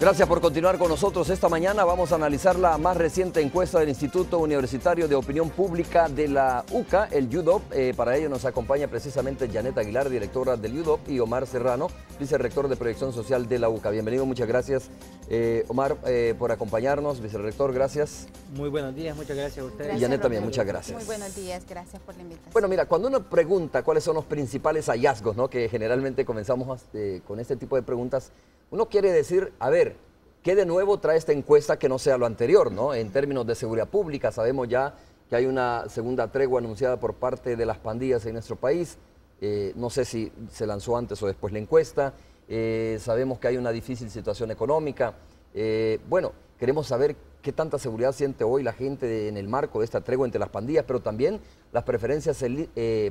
Gracias por continuar con nosotros. Esta mañana vamos a analizar la más reciente encuesta del Instituto Universitario de Opinión Pública de la UCA, el UDOP. Para ello nos acompaña precisamente Janet Aguilar, directora del UDOP, y Omar Serrano, vicerrector de Proyección Social de la UCA. Bienvenido, muchas gracias, Omar, por acompañarnos. Vicerrector, gracias. Muy buenos días, muchas gracias a ustedes. Gracias, y Janet también, muchas gracias. Muy buenos días, gracias por la invitación. Bueno, mira, cuando uno pregunta cuáles son los principales hallazgos, ¿no?, que generalmente comenzamos con este tipo de preguntas, uno quiere decir, a ver, ¿qué de nuevo trae esta encuesta que no sea lo anterior, ¿no? En términos de seguridad pública, sabemos ya que hay una segunda tregua anunciada por parte de las pandillas en nuestro país. No sé si se lanzó antes o después la encuesta. Sabemos que hay una difícil situación económica. Bueno, queremos saber qué tanta seguridad siente hoy la gente en el marco de esta tregua entre las pandillas, pero también las preferencias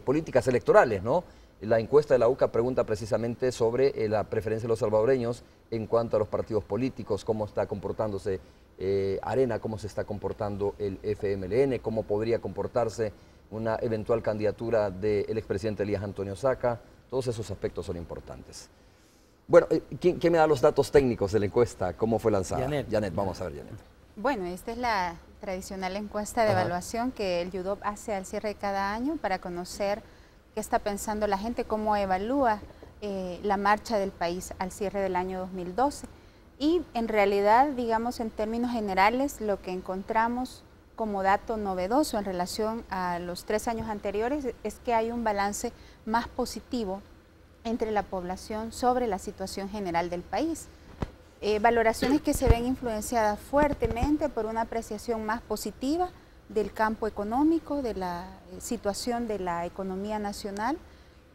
políticas electorales, ¿no? La encuesta de la UCA pregunta precisamente sobre la preferencia de los salvadoreños en cuanto a los partidos políticos, cómo está comportándose Arena, cómo se está comportando el FMLN, cómo podría comportarse una eventual candidatura del expresidente Elías Antonio Saca. Todos esos aspectos son importantes. Bueno, ¿quién me da los datos técnicos de la encuesta? ¿Cómo fue lanzada? Janet, vamos a ver, Janet. Bueno, esta es la tradicional encuesta de evaluación que el UDOP hace al cierre de cada año para conocer qué está pensando la gente, cómo evalúa la marcha del país al cierre del año 2012. Y en realidad, digamos, en términos generales, lo que encontramos como dato novedoso en relación a los 3 años anteriores es que hay un balance más positivo entre la población sobre la situación general del país. Valoraciones que se ven influenciadas fuertemente por una apreciación más positiva del campo económico, de la situación de la economía nacional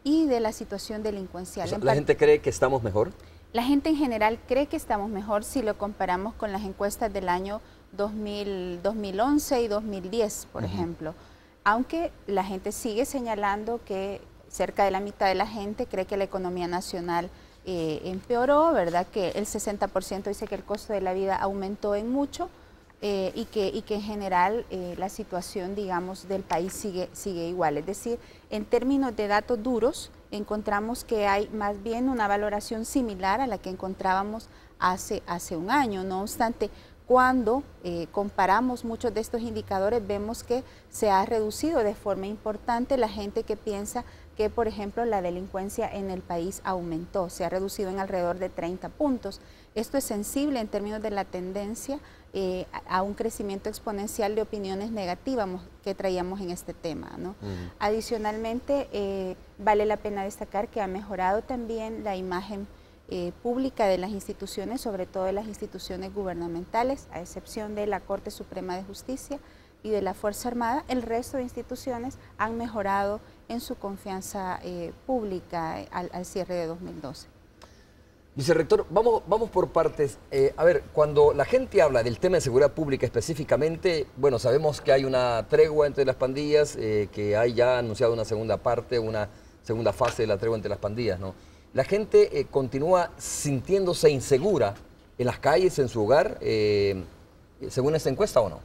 y de la situación delincuencial. O sea, ¿la gente cree que estamos mejor? La gente en general cree que estamos mejor si lo comparamos con las encuestas del año 2011 y 2010, por ejemplo. Aunque la gente sigue señalando que cerca de la mitad de la gente cree que la economía nacional empeoró, ¿verdad? Que el 60% dice que el costo de la vida aumentó en mucho. Y que en general la situación, digamos, del país sigue igual. Es decir, en términos de datos duros, encontramos que hay más bien una valoración similar a la que encontrábamos hace un año. No obstante, cuando comparamos muchos de estos indicadores, vemos que se ha reducido de forma importante la gente que piensa que, por ejemplo, la delincuencia en el país aumentó, se ha reducido en alrededor de 30 puntos. Esto es sensible en términos de la tendencia a un crecimiento exponencial de opiniones negativas que traíamos en este tema, ¿no? Adicionalmente, vale la pena destacar que ha mejorado también la imagen pública de las instituciones, sobre todo de las instituciones gubernamentales, a excepción de la Corte Suprema de Justicia y de la Fuerza Armada. El resto de instituciones han mejorado en su confianza pública al cierre de 2012. Vicerrector, vamos por partes. A ver, cuando la gente habla del tema de seguridad pública específicamente, bueno, sabemos que hay una tregua entre las pandillas, que hay ya anunciado una segunda parte, una segunda fase de la tregua entre las pandillas, ¿no? ¿La gente continúa sintiéndose insegura en las calles, en su hogar, según esta encuesta o no?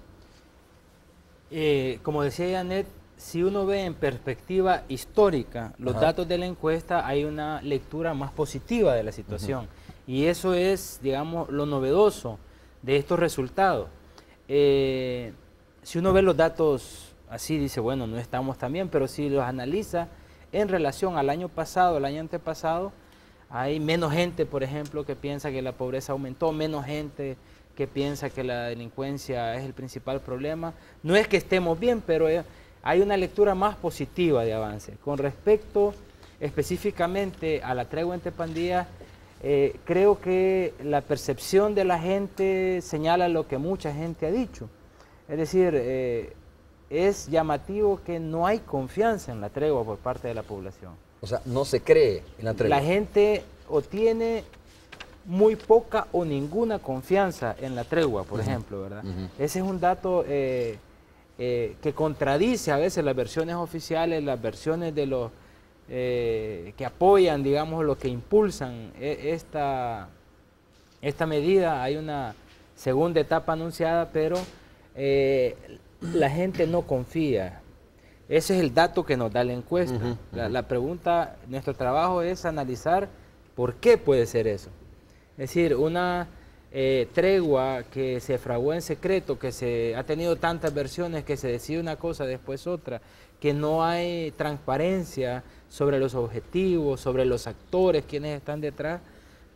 Como decía Janet, si uno ve en perspectiva histórica los datos de la encuesta, hay una lectura más positiva de la situación. Y eso es, digamos, lo novedoso de estos resultados. Si uno ve los datos así, dice, bueno, no estamos tan bien, pero si los analiza en relación al año pasado, al año antepasado, hay menos gente, por ejemplo, que piensa que la pobreza aumentó, menos gente que piensa que la delincuencia es el principal problema. No es que estemos bien, pero hay una lectura más positiva de avance. Con respecto específicamente a la tregua entre pandillas, creo que la percepción de la gente señala lo que mucha gente ha dicho. Es decir, es llamativo que no hay confianza en la tregua por parte de la población. O sea, no se cree en la tregua. La gente o tiene muy poca o ninguna confianza en la tregua, por ejemplo, ¿verdad? Ese es un dato que contradice a veces las versiones oficiales, las versiones de los que apoyan, digamos, los que impulsan esta medida. Hay una segunda etapa anunciada, pero la gente no confía. Ese es el dato que nos da la encuesta. La pregunta, nuestro trabajo es analizar por qué puede ser eso. Es decir, tregua que se fraguó en secreto, que se ha tenido tantas versiones, que se decide una cosa, después otra, que no hay transparencia sobre los objetivos, sobre los actores, quienes están detrás,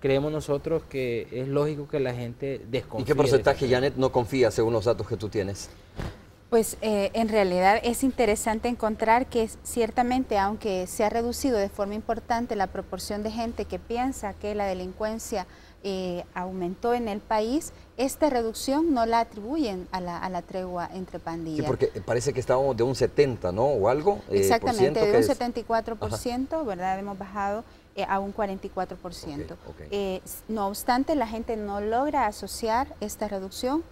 creemos nosotros que es lógico que la gente desconfíe. ¿Y qué porcentaje, Janet, no confía según los datos que tú tienes? Pues en realidad es interesante encontrar que ciertamente, aunque se ha reducido de forma importante la proporción de gente que piensa que la delincuencia aumentó en el país, esta reducción no la atribuyen a la tregua entre pandillas. Sí, porque parece que estábamos de un 70, ¿no? O algo. Exactamente, de un es... 74%, ¿verdad? Hemos bajado a un 44%. Okay. No obstante, la gente no logra asociar esta reducción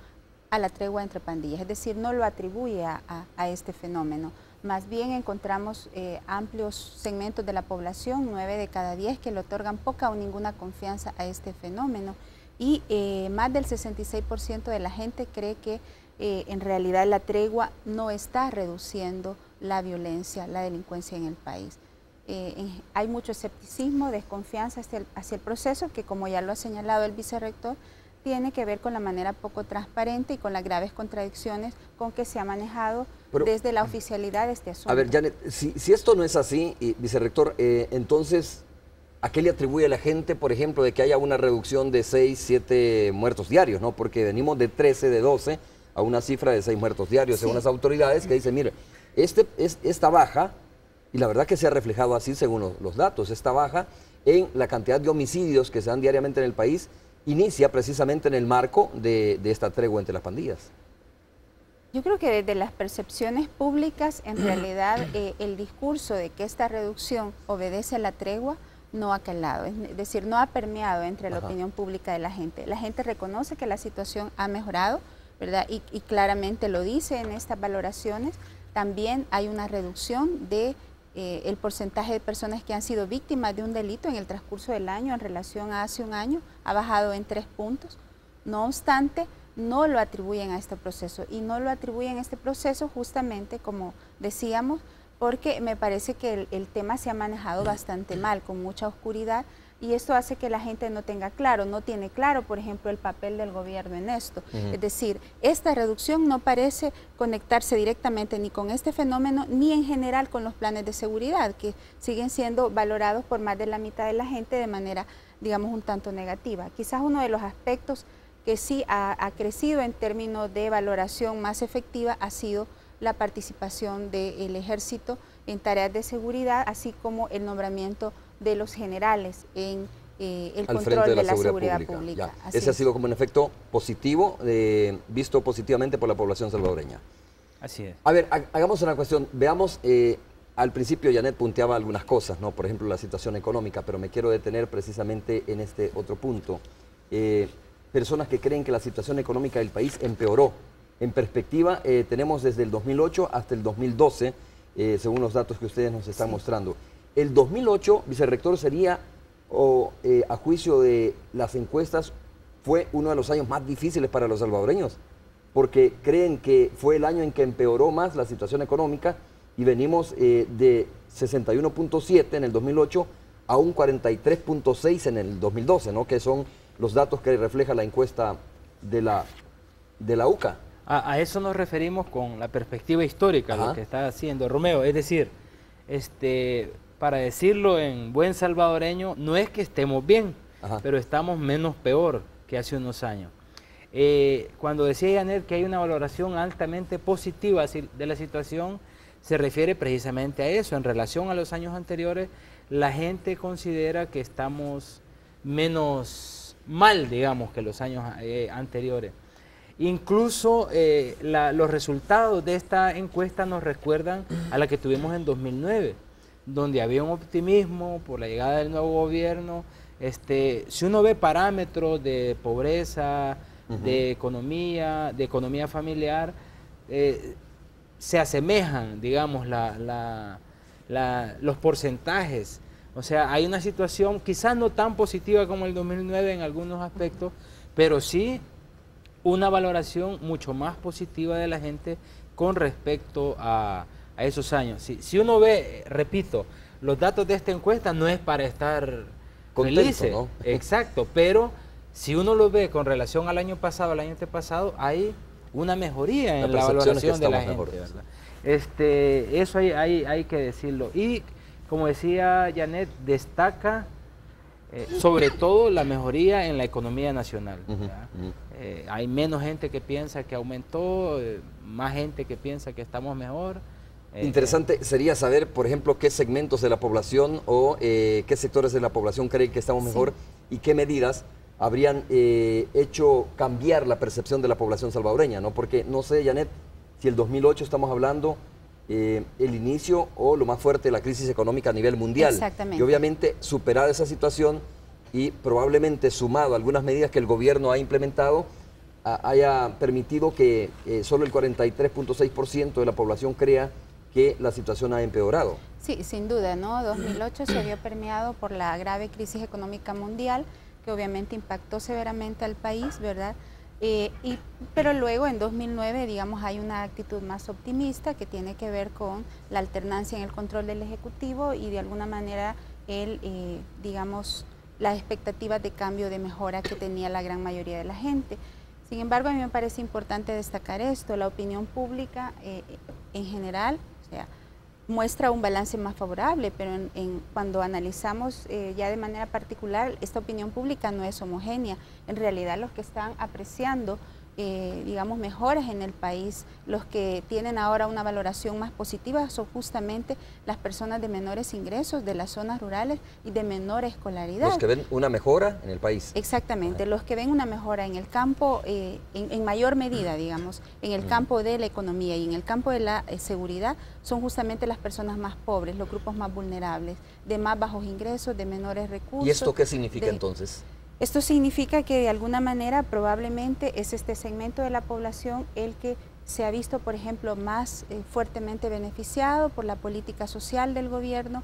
a la tregua entre pandillas, es decir, no lo atribuye a este fenómeno. Más bien encontramos amplios segmentos de la población, 9 de cada 10, que le otorgan poca o ninguna confianza a este fenómeno. Y más del 66% de la gente cree que en realidad la tregua no está reduciendo la violencia, la delincuencia en el país. Hay mucho escepticismo, desconfianza hacia el proceso, que como ya lo ha señalado el vicerrector, tiene que ver con la manera poco transparente y con las graves contradicciones con que se ha manejado desde la oficialidad de este asunto. A ver, Janet, si esto no es así, vicerrector, entonces, ¿a qué le atribuye a la gente, por ejemplo, de que haya una reducción de 6, 7 muertos diarios, ¿no? Porque venimos de 13, de 12 a una cifra de 6 muertos diarios, según las autoridades que dicen, mire, esta baja, y la verdad que se ha reflejado así según los datos, esta baja en la cantidad de homicidios que se dan diariamente en el país, inicia precisamente en el marco de esta tregua entre las pandillas. Yo creo que desde las percepciones públicas, en realidad, el discurso de que esta reducción obedece a la tregua no ha calado, es decir, no ha permeado entre la opinión pública de la gente. La gente reconoce que la situación ha mejorado, ¿verdad? Y claramente lo dice en estas valoraciones. También hay una reducción de el porcentaje de personas que han sido víctimas de un delito en el transcurso del año en relación a hace un año, ha bajado en 3 puntos. No obstante, no lo atribuyen a este proceso, y no lo atribuyen a este proceso justamente, como decíamos, porque me parece que el tema se ha manejado bastante mal, con mucha oscuridad, y esto hace que la gente no tenga claro, no tiene claro, por ejemplo, el papel del gobierno en esto. Es decir, esta reducción no parece conectarse directamente ni con este fenómeno, ni en general con los planes de seguridad, que siguen siendo valorados por más de la mitad de la gente de manera, digamos, un tanto negativa. Quizás uno de los aspectos que sí ha crecido en términos de valoración más efectiva ha sido la participación del ejército en tareas de seguridad, así como el nombramiento de los generales en el control de la seguridad pública. Ese ha sido como un efecto positivo, visto positivamente por la población salvadoreña. Así es. A ver, hagamos una cuestión, veamos, al principio Janet punteaba algunas cosas, ¿no? Por ejemplo, la situación económica, pero me quiero detener precisamente en este otro punto. Personas que creen que la situación económica del país empeoró. En perspectiva, tenemos desde el 2008 hasta el 2012, según los datos que ustedes nos están mostrando. El 2008, vicerrector, sería, a juicio de las encuestas, fue uno de los años más difíciles para los salvadoreños, porque creen que fue el año en que empeoró más la situación económica, y venimos de 61.7 en el 2008 a un 43.6 en el 2012, ¿no? Que son los datos que refleja la encuesta de la UCA. A eso nos referimos con la perspectiva histórica, lo que está haciendo Romeo. Es decir, para decirlo en buen salvadoreño, no es que estemos bien, pero estamos menos peor que hace unos años. Cuando decía Janet que hay una valoración altamente positiva de la situación, se refiere precisamente a eso. En relación a los años anteriores, la gente considera que estamos menos mal, digamos, que los años anteriores. Incluso los resultados de esta encuesta nos recuerdan a la que tuvimos en 2009, donde había un optimismo por la llegada del nuevo gobierno. Si uno ve parámetros de pobreza, de economía familiar, se asemejan, digamos, los porcentajes. O sea, hay una situación quizás no tan positiva como el 2009 en algunos aspectos, pero sí una valoración mucho más positiva de la gente con respecto a esos años. Si uno ve, repito, los datos de esta encuesta no es para estar contento, felices, ¿no? Exacto, pero si uno lo ve con relación al año pasado, al año antepasado, hay una mejoría en la percepción es valoración que de la estamos gente, mejor. ¿verdad? Eso hay que decirlo. Y como decía Janet, destaca sobre todo la mejoría en la economía nacional. Hay menos gente que piensa que aumentó, más gente que piensa que estamos mejor. Interesante sería saber, por ejemplo, qué segmentos de la población o qué sectores de la población creen que estamos mejor y qué medidas habrían hecho cambiar la percepción de la población salvadoreña, ¿no? Porque no sé, Janet, si el 2008 estamos hablando el inicio o lo más fuerte de la crisis económica a nivel mundial. Exactamente. Y obviamente superar esa situación y probablemente sumado a algunas medidas que el gobierno ha implementado, haya permitido que solo el 43.6% de la población crea que la situación ha empeorado. Sí, sin duda, ¿no? 2008 se vio permeado por la grave crisis económica mundial, que obviamente impactó severamente al país, ¿verdad? Pero luego en 2009, digamos, hay una actitud más optimista que tiene que ver con la alternancia en el control del Ejecutivo y de alguna manera digamos, las expectativas de cambio, de mejora que tenía la gran mayoría de la gente. Sin embargo, a mí me parece importante destacar esto, la opinión pública en general, o sea, muestra un balance más favorable, pero cuando analizamos ya de manera particular, esta opinión pública no es homogénea. En realidad los que están apreciando, digamos, mejoras en el país, los que tienen ahora una valoración más positiva son justamente las personas de menores ingresos, de las zonas rurales y de menor escolaridad. Los que ven una mejora en el país. Exactamente, los que ven una mejora en el campo, en mayor medida, digamos, en el campo de la economía y en el campo de la seguridad, son justamente las personas más pobres, los grupos más vulnerables, de más bajos ingresos, de menores recursos. ¿Y esto qué significa entonces? Esto significa que de alguna manera probablemente es este segmento de la población el que se ha visto, por ejemplo, más fuertemente beneficiado por la política social del gobierno,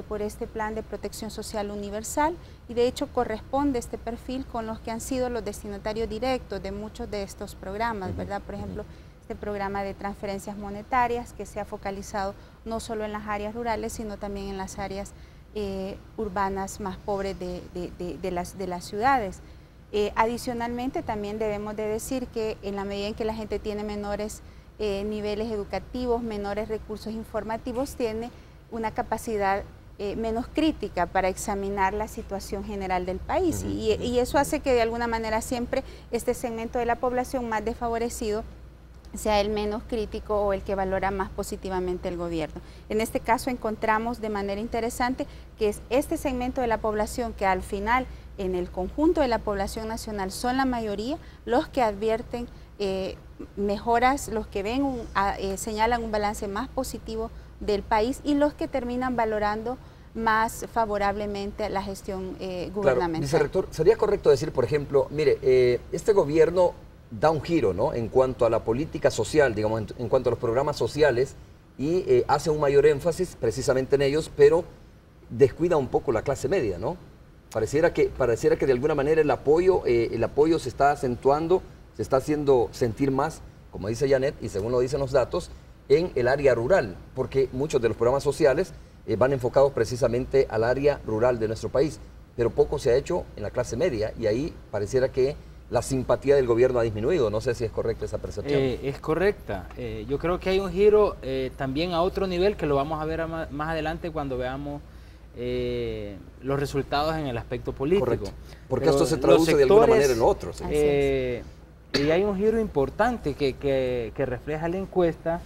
por este plan de protección social universal, y de hecho corresponde este perfil con los que han sido los destinatarios directos de muchos de estos programas, ¿verdad? Por ejemplo, este programa de transferencias monetarias que se ha focalizado no solo en las áreas rurales, sino también en las áreas urbanas más pobres de las ciudades. Adicionalmente, también debemos de decir que en la medida en que la gente tiene menores niveles educativos, menores recursos informativos, tiene una capacidad menos crítica para examinar la situación general del país. Y eso hace que de alguna manera siempre este segmento de la población más desfavorecido sea el menos crítico o el que valora más positivamente el gobierno. En este caso encontramos de manera interesante que es este segmento de la población que al final en el conjunto de la población nacional son la mayoría los que advierten mejoras, los que ven señalan un balance más positivo del país y los que terminan valorando más favorablemente la gestión gubernamental. Claro, vicerrector, sería correcto decir, por ejemplo, mire, este gobierno da un giro, ¿no?, en cuanto a la política social, digamos, en cuanto a los programas sociales, y hace un mayor énfasis precisamente en ellos, pero descuida un poco la clase media, ¿no? Pareciera que de alguna manera el apoyo se está acentuando, se está haciendo sentir más, como dice Janet, y según lo dicen los datos, en el área rural, porque muchos de los programas sociales van enfocados precisamente al área rural de nuestro país, pero poco se ha hecho en la clase media, y ahí pareciera que la simpatía del gobierno ha disminuido. No sé si es correcta esa percepción. Es correcta. Yo creo que hay un giro también a otro nivel que lo vamos a ver más adelante cuando veamos los resultados en el aspecto político. Correcto. Porque esto se traduce de alguna manera en lo otro. ¿Sí? Y hay un giro importante que refleja la encuesta,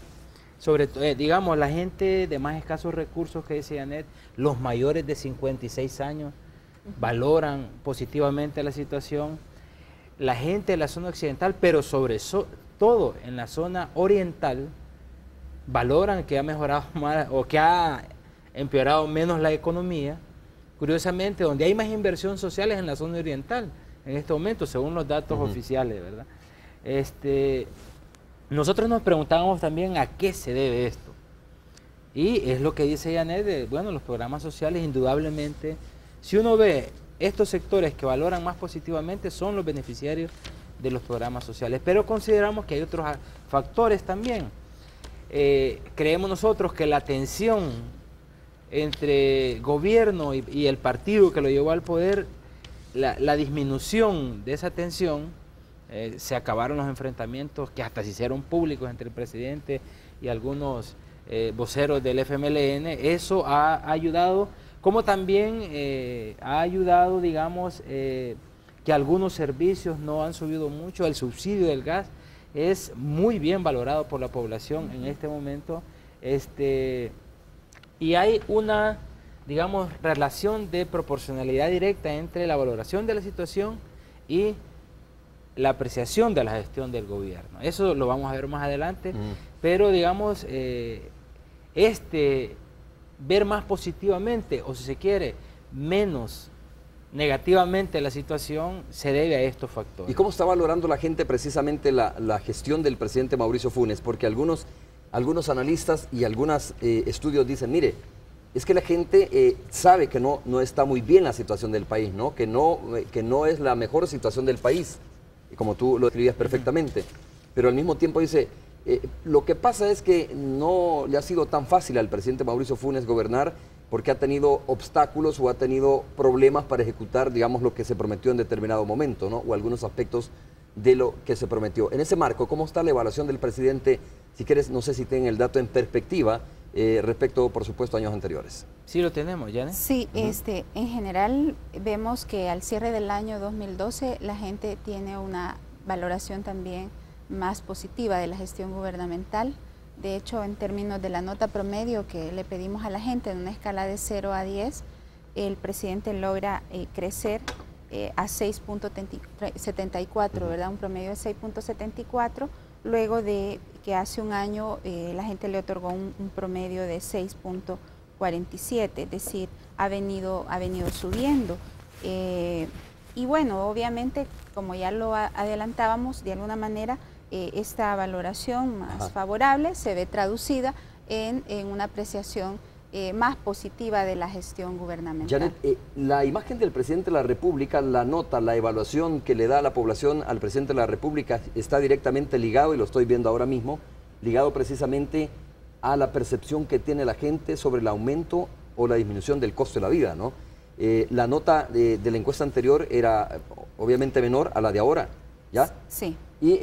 sobre digamos, la gente de más escasos recursos que decía Janet, los mayores de 56 años valoran positivamente la situación. La gente de la zona occidental, pero sobre todo en la zona oriental, valoran que ha mejorado más o que ha empeorado menos la economía. Curiosamente, donde hay más inversión social es en la zona oriental, en este momento, según los datos oficiales, ¿verdad? Nosotros nos preguntábamos también a qué se debe esto. Y es lo que dice Janet, bueno, los programas sociales indudablemente, si uno ve estos sectores que valoran más positivamente son los beneficiarios de los programas sociales, pero consideramos que hay otros factores también. Creemos nosotros que la tensión entre gobierno y el partido que lo llevó al poder la disminución de esa tensión, se acabaron los enfrentamientos que hasta se hicieron públicos entre el presidente y algunos voceros del FMLN. Eso ha ayudado, como también ha ayudado, digamos, que algunos servicios no han subido mucho. El subsidio del gas es muy bien valorado por la población en este momento, y hay una, digamos, relación de proporcionalidad directa entre la valoración de la situación y la apreciación de la gestión del gobierno. Eso lo vamos a ver más adelante, pero digamos, ver más positivamente, o si se quiere, menos negativamente la situación, se debe a estos factores. ¿Y cómo está valorando la gente precisamente la gestión del presidente Mauricio Funes? Porque algunos analistas y algunos estudios dicen, mire, es que la gente sabe que no está muy bien la situación del país, ¿no? Que no es la mejor situación del país, como tú lo describías perfectamente, pero al mismo tiempo dice, lo que pasa es que no le ha sido tan fácil al presidente Mauricio Funes gobernar, porque ha tenido obstáculos o ha tenido problemas para ejecutar, digamos, lo que se prometió en determinado momento, ¿no? O algunos aspectos de lo que se prometió. En ese marco, ¿cómo está la evaluación del presidente? Si quieres, no sé si tienen el dato en perspectiva respecto, por supuesto, a años anteriores. Sí, lo tenemos, Janet. Sí, en general vemos que al cierre del año 2012 la gente tiene una valoración también más positiva de la gestión gubernamental. De hecho, en términos de la nota promedio que le pedimos a la gente en una escala de 0 a 10, el presidente logra crecer a 6.74, ¿verdad? Un promedio de 6.74, luego de que hace un año la gente le otorgó un promedio de 6.47, es decir, ha venido subiendo. Y bueno, obviamente, como ya lo adelantábamos, de alguna manera, esta valoración más favorable se ve traducida en una apreciación más positiva de la gestión gubernamental. Janet, la imagen del presidente de la República, la nota, la evaluación que le da la población al presidente de la República está directamente ligado, y lo estoy viendo ahora mismo, ligado precisamente a la percepción que tiene la gente sobre el aumento o la disminución del costo de la vida, ¿no? La nota de la encuesta anterior era obviamente menor a la de ahora, ¿ya? Sí. Y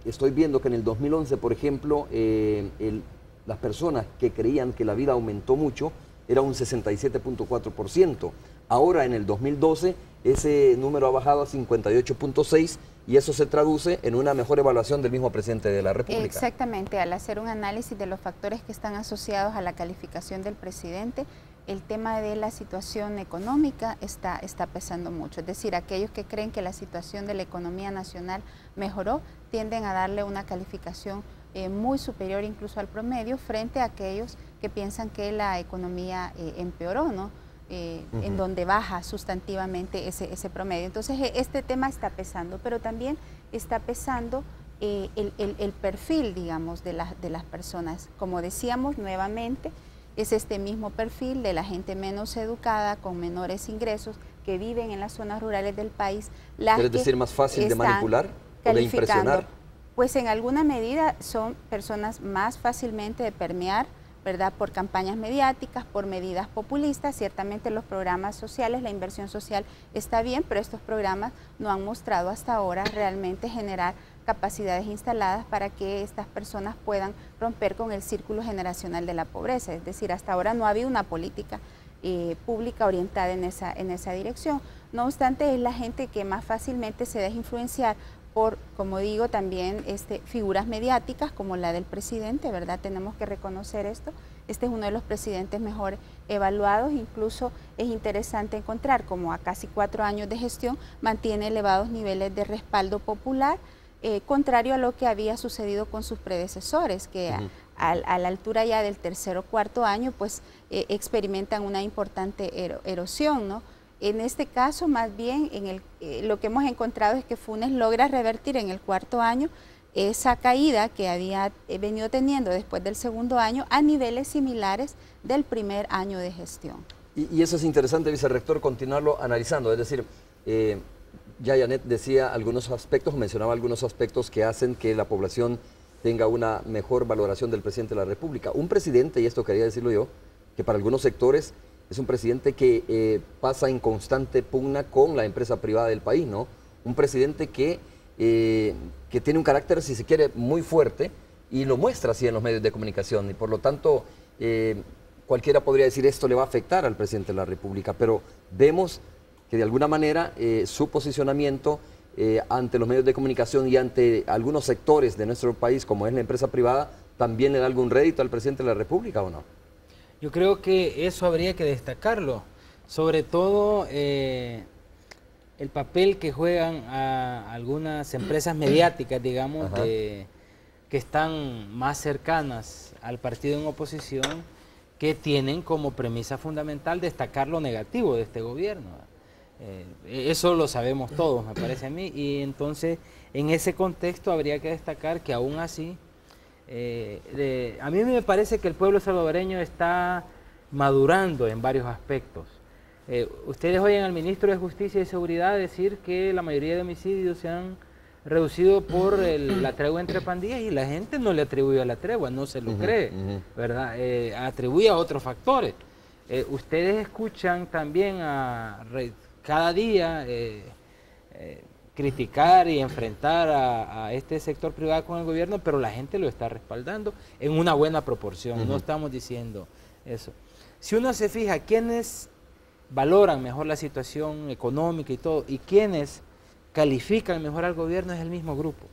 estoy viendo que en el 2011, por ejemplo, las personas que creían que la vida aumentó mucho era un 67.4%. Ahora, en el 2012, ese número ha bajado a 58.6%, y eso se traduce en una mejor evaluación del mismo presidente de la República. Exactamente, al hacer un análisis de los factores que están asociados a la calificación del presidente, el tema de la situación económica está pesando mucho. Es decir, aquellos que creen que la situación de la economía nacional mejoró tienden a darle una calificación muy superior incluso al promedio, frente a aquellos que piensan que la economía empeoró, ¿no? En donde baja sustantivamente ese promedio. Entonces, este tema está pesando, pero también está pesando el perfil, digamos, de las personas. Como decíamos nuevamente, es este mismo perfil de la gente menos educada, con menores ingresos, que viven en las zonas rurales del país. ¿Quieres decir más fácil de manipular o de impresionar? Pues en alguna medida son personas más fácilmente de permear, ¿verdad? Por campañas mediáticas, por medidas populistas. Ciertamente los programas sociales, la inversión social está bien, pero estos programas no han mostrado hasta ahora realmente generar capacidades instaladas para que estas personas puedan romper con el círculo generacional de la pobreza. Es decir, hasta ahora no ha habido una política pública orientada en esa dirección. No obstante, es la gente que más fácilmente se deja influenciar por, como digo, también figuras mediáticas como la del presidente, ¿verdad? Tenemos que reconocer esto. Este es uno de los presidentes mejor evaluados. Incluso es interesante encontrar como a casi 4 años de gestión mantiene elevados niveles de respaldo popular, contrario a lo que había sucedido con sus predecesores, que a la altura ya del tercer o cuarto año, pues experimentan una importante erosión, ¿no? En este caso, más bien, lo que hemos encontrado es que Funes logra revertir en el cuarto año esa caída que había venido teniendo después del segundo año a niveles similares del primer año de gestión. Y eso es interesante, vicerrector, continuarlo analizando. Es decir, ya Janet decía algunos aspectos, mencionaba algunos aspectos que hacen que la población tenga una mejor valoración del presidente de la República. Un presidente, y esto quería decirlo yo, que para algunos sectores es un presidente que pasa en constante pugna con la empresa privada del país, ¿no? Un presidente que tiene un carácter, si se quiere, muy fuerte y lo muestra así en los medios de comunicación y por lo tanto cualquiera podría decir esto le va a afectar al presidente de la República, pero vemos que de alguna manera su posicionamiento ante los medios de comunicación y ante algunos sectores de nuestro país, como es la empresa privada, también le da algún rédito al presidente de la República, ¿o no? Yo creo que eso habría que destacarlo, sobre todo el papel que juegan a algunas empresas mediáticas, digamos, que están más cercanas al partido en oposición, que tienen como premisa fundamental destacar lo negativo de este gobierno. Eso lo sabemos todos, me parece a mí, y entonces en ese contexto habría que destacar que aún así, a mí me parece que el pueblo salvadoreño está madurando en varios aspectos. Ustedes oyen al ministro de Justicia y Seguridad decir que la mayoría de homicidios se han reducido por la tregua entre pandillas y la gente no le atribuye a la tregua, no se lo cree, ¿verdad? Atribuye a otros factores. Ustedes escuchan también cada día criticar y enfrentar a este sector privado con el gobierno, pero la gente lo está respaldando en una buena proporción, no estamos diciendo eso. Si uno se fija quiénes valoran mejor la situación económica y todo, y quiénes califican mejor al gobierno, es el mismo grupo.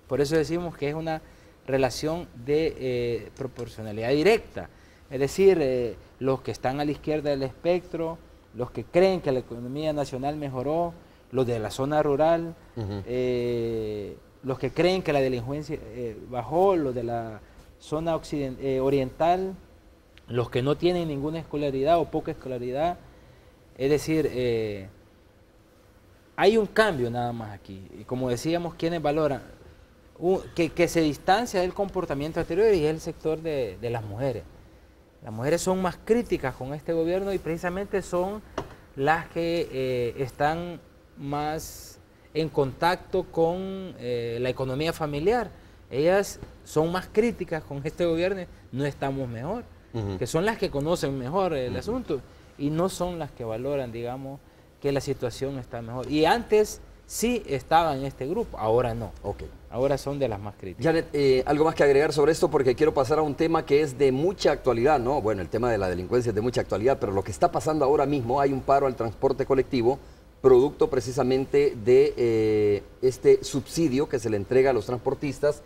Por eso decimos que es una relación de proporcionalidad directa, es decir, los que están a la izquierda del espectro, los que creen que la economía nacional mejoró, los de la zona rural, los que creen que la delincuencia bajó, los de la zona oriental, los que no tienen ninguna escolaridad o poca escolaridad. Es decir, hay un cambio nada más aquí. Y como decíamos, ¿quiénes valoran? Que se distancia del comportamiento anterior y es el sector de las mujeres. Las mujeres son más críticas con este gobierno y precisamente son las que están más en contacto con la economía familiar. Ellas son más críticas con este gobierno, no estamos mejor, que son las que conocen mejor el asunto y no son las que valoran, digamos, que la situación está mejor. Y antes sí estaba en este grupo, ahora no. Ahora son de las más críticas. Janet, algo más que agregar sobre esto porque quiero pasar a un tema que es de mucha actualidad, ¿no? Bueno, el tema de la delincuencia es de mucha actualidad, pero lo que está pasando ahora mismo, hay un paro al transporte colectivo, producto precisamente de este subsidio que se le entrega a los transportistas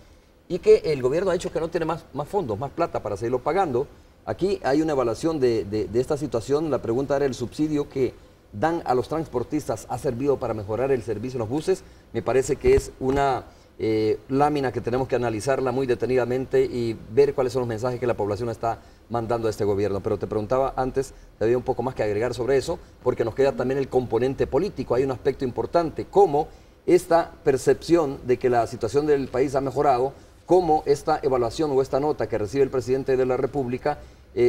y que el gobierno ha dicho que no tiene más fondos, más plata para seguirlo pagando. Aquí hay una evaluación de esta situación. La pregunta era: ¿el subsidio que dan a los transportistas ha servido para mejorar el servicio en los buses? Me parece que es una lámina que tenemos que analizarla muy detenidamente y ver cuáles son los mensajes que la población está mandando a este gobierno. Pero te preguntaba antes, te había un poco más que agregar sobre eso, porque nos queda también el componente político. Hay un aspecto importante, como esta percepción de que la situación del país ha mejorado, cómo esta evaluación o esta nota que recibe el presidente de la República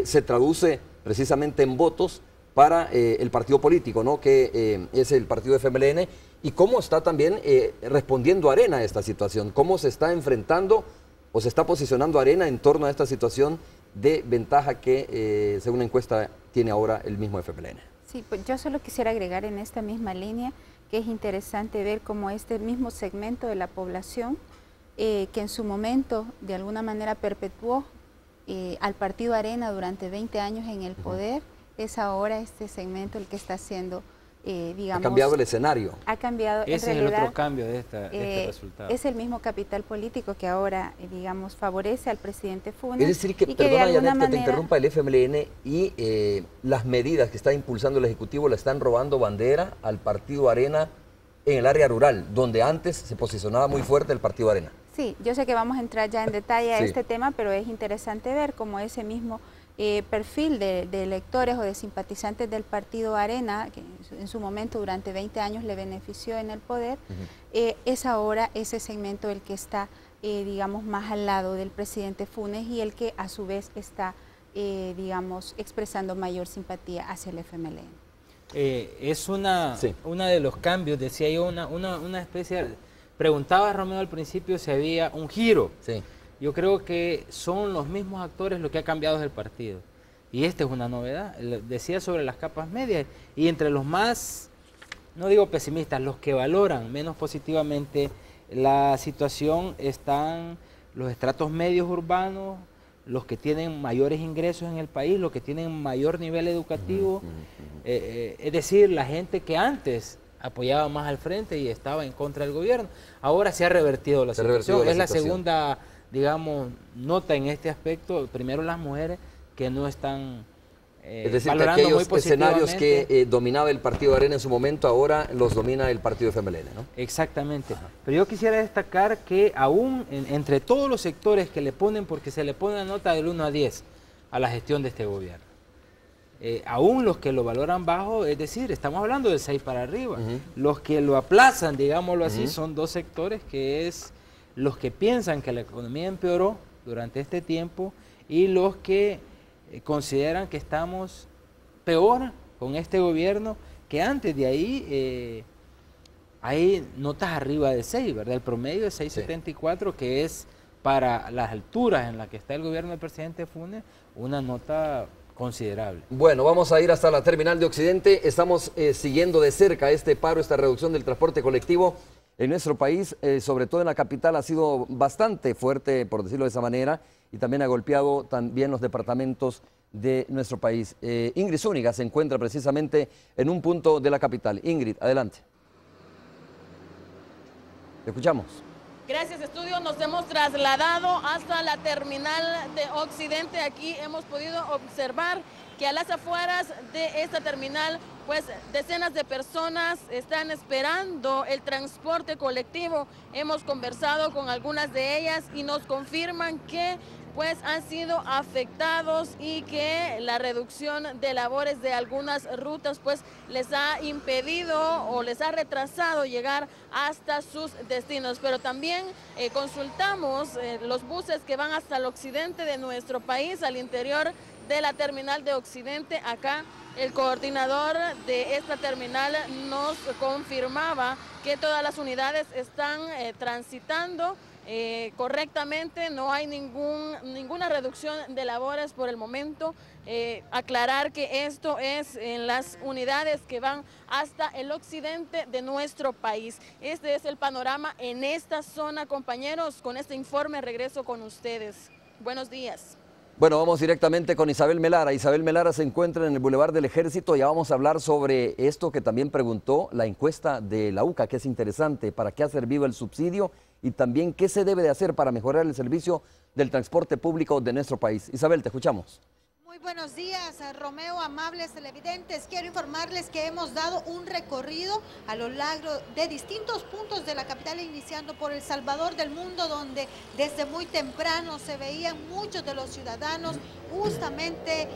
se traduce precisamente en votos para el partido político, ¿no? Que es el partido FMLN, y cómo está también respondiendo Arena a esta situación, cómo se está enfrentando o se está posicionando Arena en torno a esta situación de ventaja que, según la encuesta, tiene ahora el mismo FMLN. Sí, pues yo solo quisiera agregar en esta misma línea que es interesante ver cómo este mismo segmento de la población que en su momento de alguna manera perpetuó al partido Arena durante 20 años en el poder, es ahora este segmento el que está haciendo, digamos... Ha cambiado el escenario. Ha cambiado, ese en realidad, es el otro cambio de este resultado. Es el mismo capital político que ahora, digamos, favorece al presidente Funes. Es decir, que, perdona Janet, que te interrumpa, el FMLN y las medidas que está impulsando el Ejecutivo le están robando bandera al partido Arena en el área rural, donde antes se posicionaba muy fuerte el partido Arena. Sí, yo sé que vamos a entrar ya en detalle a este tema, pero es interesante ver cómo ese mismo perfil de electores o de simpatizantes del partido Arena, que en su momento durante 20 años le benefició en el poder, es ahora ese segmento el que está, digamos, más al lado del presidente Funes y el que a su vez está, digamos, expresando mayor simpatía hacia el FMLN. Es una de los cambios, decía yo, una especie... Preguntaba Romeo al principio si había un giro. Yo creo que son los mismos actores lo que ha cambiado del partido. Y esta es una novedad. Decía sobre las capas medias y entre los más, no digo pesimistas, los que valoran menos positivamente la situación están los estratos medios urbanos, los que tienen mayores ingresos en el país, los que tienen mayor nivel educativo, es decir, la gente que antes apoyaba más al frente y estaba en contra del gobierno. Ahora se ha revertido la situación. Es la segunda, digamos, nota en este aspecto. Primero las mujeres que no están es decir, que aquellos escenarios que dominaba el partido de Arena en su momento, ahora los domina el partido de FMLN, ¿no? Exactamente. Ajá. Pero yo quisiera destacar que aún entre todos los sectores que le ponen, porque se le pone una nota del 1 a 10 a la gestión de este gobierno, aún los que lo valoran bajo, es decir, estamos hablando de 6 para arriba, los que lo aplazan, digámoslo así, son dos sectores, que es los que piensan que la economía empeoró durante este tiempo y los que consideran que estamos peor con este gobierno que antes. De ahí hay notas arriba de 6, ¿verdad? El promedio es 6.74, sí, que es para las alturas en las que está el gobierno del presidente Funes una nota considerable. Bueno, vamos a ir hasta la terminal de Occidente. Estamos siguiendo de cerca este paro, esta reducción del transporte colectivo en nuestro país, sobre todo en la capital, ha sido bastante fuerte, por decirlo de esa manera, y también ha golpeado también los departamentos de nuestro país. Ingrid Zúñiga se encuentra precisamente en un punto de la capital. Ingrid, adelante. Te escuchamos. Gracias, estudio. Nos hemos trasladado hasta la terminal de Occidente. Aquí hemos podido observar que a las afueras de esta terminal, pues decenas de personas están esperando el transporte colectivo. Hemos conversado con algunas de ellas y nos confirman que pues han sido afectados y que la reducción de labores de algunas rutas pues les ha impedido o les ha retrasado llegar hasta sus destinos. Pero también consultamos los buses que van hasta el occidente de nuestro país, al interior de la terminal de Occidente. Acá el coordinador de esta terminal nos confirmaba que todas las unidades están transitando correctamente, no hay ninguna reducción de labores por el momento. Aclarar que esto es en las unidades que van hasta el occidente de nuestro país. Este es el panorama en esta zona, compañeros. Con este informe regreso con ustedes. Buenos días. Bueno, vamos directamente con Isabel Melara. Isabel Melara se encuentra en el Boulevard del Ejército. Ya vamos a hablar sobre esto que también preguntó la encuesta de la UCA, que es interesante, para qué ha servido el subsidio y también qué se debe de hacer para mejorar el servicio del transporte público de nuestro país. Isabel, te escuchamos. Muy buenos días, Romeo, amables televidentes. Quiero informarles que hemos dado un recorrido a lo largo de distintos puntos de la capital, iniciando por El Salvador del Mundo, donde desde muy temprano se veían muchos de los ciudadanos justamente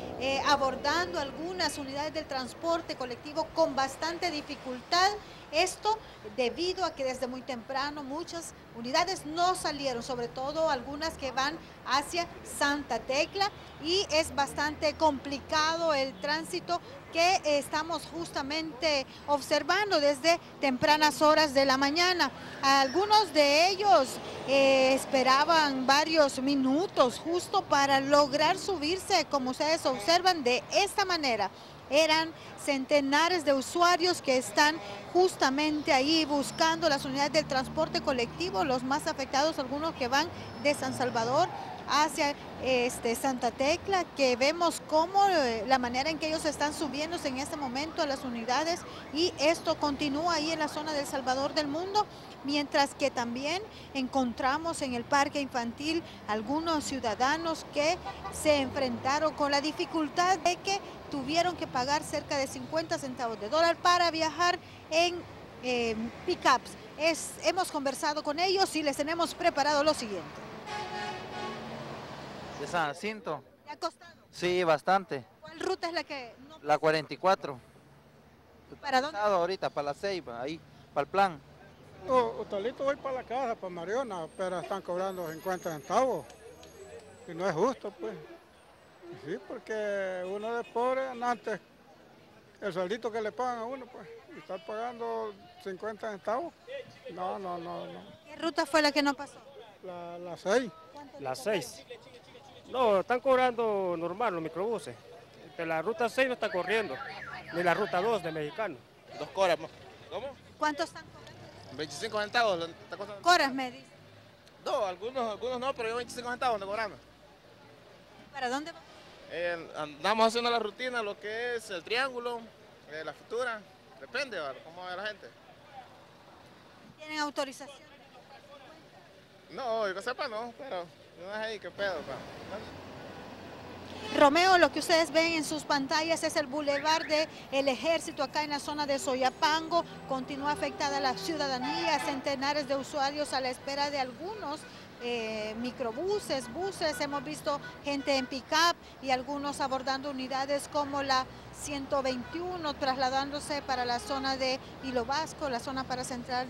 abordando algunas unidades del transporte colectivo con bastante dificultad. Esto debido a que desde muy temprano muchas unidades no salieron, sobre todo algunas que van hacia Santa Tecla, y es bastante complicado el tránsito que estamos justamente observando desde tempranas horas de la mañana. Algunos de ellos esperaban varios minutos justo para lograr subirse, como ustedes observan, de esta manera. Eran centenares de usuarios que están justamente ahí buscando las unidades del transporte colectivo, los más afectados, algunos que van de San Salvador hacia Santa Tecla, que vemos cómo la manera en que ellos están subiéndose en este momento a las unidades, y esto continúa ahí en la zona del Salvador del Mundo, mientras que también encontramos en el parque infantil algunos ciudadanos que se enfrentaron con la dificultad de que tuvieron que pagar cerca de 50 centavos de dólar para viajar en pickups. Hemos conversado con ellos y les tenemos preparado lo siguiente. ¿De San Jacinto? ¿Le ha costado? Sí, bastante. ¿Cuál ruta es la que no? La 44. ¿Para dónde? Ahorita, para la Ceiba, ahí, para el plan. Utalito voy para la casa, para Mariona, pero están cobrando 50 centavos. Y no es justo, pues. Sí, porque uno de pobre, antes, el sueldito que le pagan a uno, pues, y estar pagando 50 centavos. No. ¿Qué ruta fue la que no pasó? La 6. Las 6. No, están cobrando normal los microbuses. De la ruta 6 no está corriendo, ni la ruta 2 de Mexicano. 2 coras. ¿Cómo? ¿Cuántos están cobrando? 25 centavos. Está costando. Coras, me dice. No, algunos no, pero yo 25 centavos ando cobrando. ¿Para dónde va? Andamos haciendo la rutina, lo que es el triángulo, la futura. Depende, ¿vale? Cómo va la gente. ¿Tienen autorización? No, yo que sepa no, pero no es ahí, qué pedo, pa. Romeo, lo que ustedes ven en sus pantallas es el bulevar del Ejército acá en la zona de Soyapango. Continúa afectada la ciudadanía, centenares de usuarios a la espera de algunos microbuses, buses. Hemos visto gente en pick-up y algunos abordando unidades como la 121, trasladándose para la zona de Hilo Vasco, la zona paracentral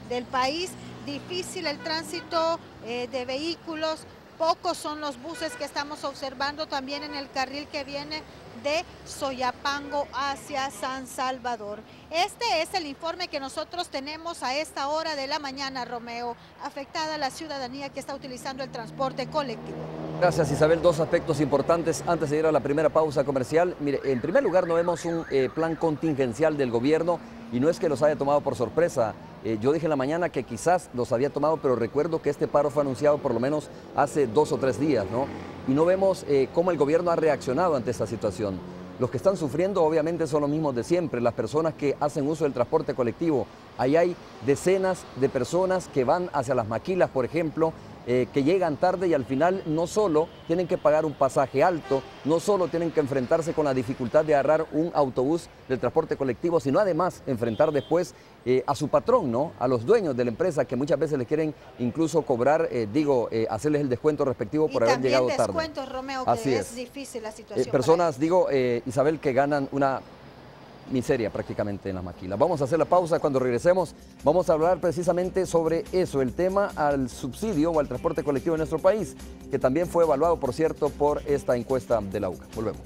del país. Difícil el tránsito de vehículos. Pocos son los buses que estamos observando también en el carril que viene de Soyapango hacia San Salvador. Este es el informe que nosotros tenemos a esta hora de la mañana, Romeo. Afectada la ciudadanía que está utilizando el transporte colectivo. Gracias, Isabel. Dos aspectos importantes antes de ir a la primera pausa comercial. Mire, en primer lugar, no vemos un plan contingencial del gobierno y no es que los haya tomado por sorpresa. Yo dije en la mañana que quizás los había tomado, pero recuerdo que este paro fue anunciado por lo menos hace 2 o 3 días, ¿no? Y no vemos cómo el gobierno ha reaccionado ante esta situación. Los que están sufriendo obviamente son los mismos de siempre, las personas que hacen uso del transporte colectivo. Ahí hay decenas de personas que van hacia las maquilas, por ejemplo, que llegan tarde y al final no solo tienen que pagar un pasaje alto, no solo tienen que enfrentarse con la dificultad de agarrar un autobús del transporte colectivo, sino además enfrentar después a su patrón, ¿no? A los dueños de la empresa que muchas veces les quieren incluso cobrar, hacerles el descuento respectivo por haber llegado tarde. Y también descuentos, Romeo, que es difícil la situación. Personas, Isabel, que ganan una miseria prácticamente en las maquilas. Vamos a hacer la pausa. Cuando regresemos vamos a hablar precisamente sobre eso, el tema al subsidio o al transporte colectivo en nuestro país, que también fue evaluado, por cierto, por esta encuesta de la UCA. Volvemos.